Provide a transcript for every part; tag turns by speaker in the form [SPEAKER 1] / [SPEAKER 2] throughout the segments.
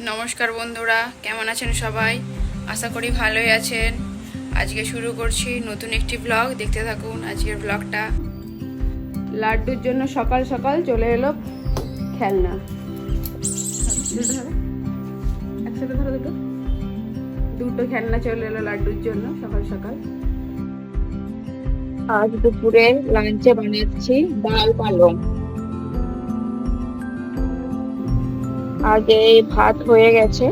[SPEAKER 1] নমস্কার বন্ধুরা, কেমন আছেন সবাই? আশা করি ভালোই আছেন। আজকে শুরু করছি নতুন একটি ব্লগ। দেখতে থাকুন আজকের ব্লগটা। লাড্ডুর জন্য সকাল সকাল চলে এলো খেলনা। একসাথে ধরো দুটো খেলনা চলে এলো লাড্ডুর জন্য সকাল সকাল।
[SPEAKER 2] আজ দুপুরে লাঞ্চে বানাচ্ছি ডাল পালং। আজ এই ভাত হয়ে গেছে,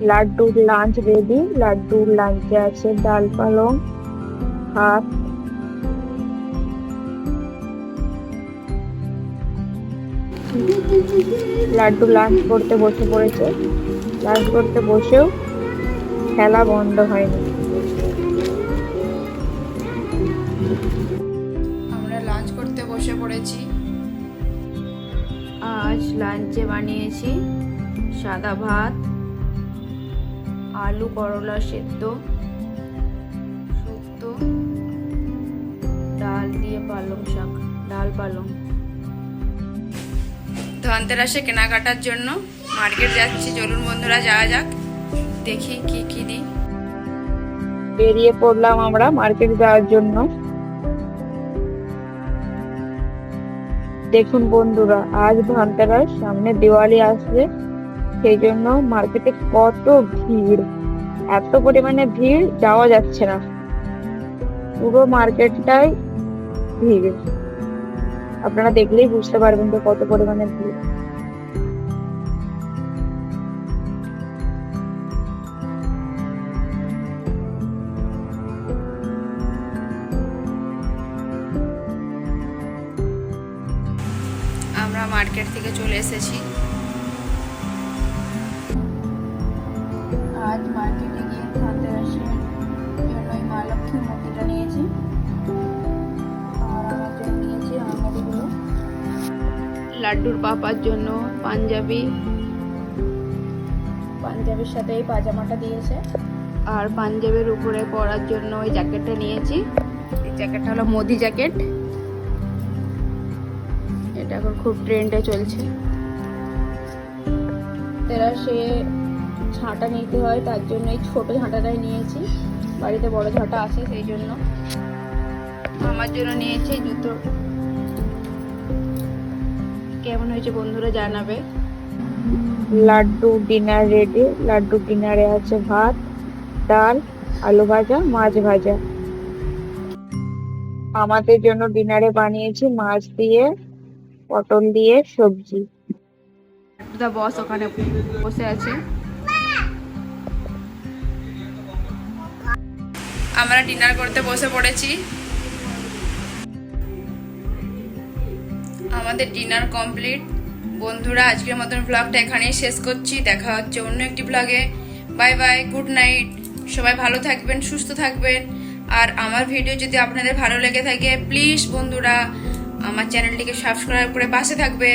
[SPEAKER 2] লাড্ডুর লাঞ্চ রেডি। লাড্ডুর লাঞ্চে আছে ডাল পালং, ভাত। লাড্ডু লাঞ্চ করতে বসে পড়েছে। লাঞ্চ করতে বসেও খেলা বন্ধ হয়নি।
[SPEAKER 1] আমরা লাঞ্চ করতে বসে পড়েছি। আজ লাঞ্চে বানিয়েছি সাদা ভাত, আলু করলা সেদ্ধ, শুক্তো, ডাল দিয়ে পালং শাক, ডাল পালং। ধনতেরাসে কেনাকাটার জন্য মার্কেট যাচ্ছি। চলুন বন্ধুরা যাওয়া যাক, দেখি কি কি দিই।
[SPEAKER 2] বেরিয়ে পড়লাম আমরা মার্কেট যাওয়ার জন্য। দেখুন বন্ধুরা, আজ ধনতেরাস, সামনে দিওয়ালি আসবে, সেই জন্য মার্কেটে কত ভিড়। এত পরিমাণে ভিড়, যাওয়া যাচ্ছে না। পুরো মার্কেটটাই ভিড়। আপনারা দেখলেই বুঝতে পারবেন যে কত পরিমাণে ভিড়।
[SPEAKER 1] আমরা মার্কেট থেকে চলে এসেছি। আজ মার্কেটে গিয়ে ধনতেরাসের জন্য এই মা লক্ষ্মীর মূর্তিটা নিয়েছি, আর আমার জন্য নিয়েছি আঙুরগুলো। লাড্ডুর পাপার জন্য পাঞ্জাবির সাথে এই পাজামাটা দিয়েছে, আর পাঞ্জাবের উপরে পরার জন্য ওই জ্যাকেটটা নিয়েছি। এই জ্যাকেটটা হলো মোদি জ্যাকেট, এটা এখন খুব ট্রেন্ডে চলছে। তেরাসে ঝাঁটা নিতে হয়, তার জন্য এই ছোট ঝাঁটাটাই নিয়েছি। বাড়িতে বড় ঝাঁটা আছে, সেই জন্য। আমার জন্য নিয়েছি জুতো। কেমন হয়েছে বন্ধুরা জানাবে।
[SPEAKER 2] Laddu dinner ready. লাড্ডু ডিনারে আছে ভাত, ডাল, আলু ভাজা, মাছ ভাজা। আমাদের জন্য ডিনারে বানিয়েছি মাছ দিয়ে, পটল দিয়ে সবজি।
[SPEAKER 1] দা বস ওখানে বসে আছে। আমরা ডিনার করতে বসে পড়েছি। আমাদের ডিনার কমপ্লিট। বন্ধুরা, আজকের মতন ব্লগটা এখানেই শেষ করছি। দেখা হচ্ছে অন্য একটি ব্লগে। Bye bye, good night. সবাই ভালো থাকবেন, সুস্থ থাকবেন। আর আমার ভিডিও যদি আপনাদের ভালো লেগে থাকে, প্লিজ বন্ধুরা আমার চ্যানেলটিকে সাবস্ক্রাইব করে পাশে থাকবে।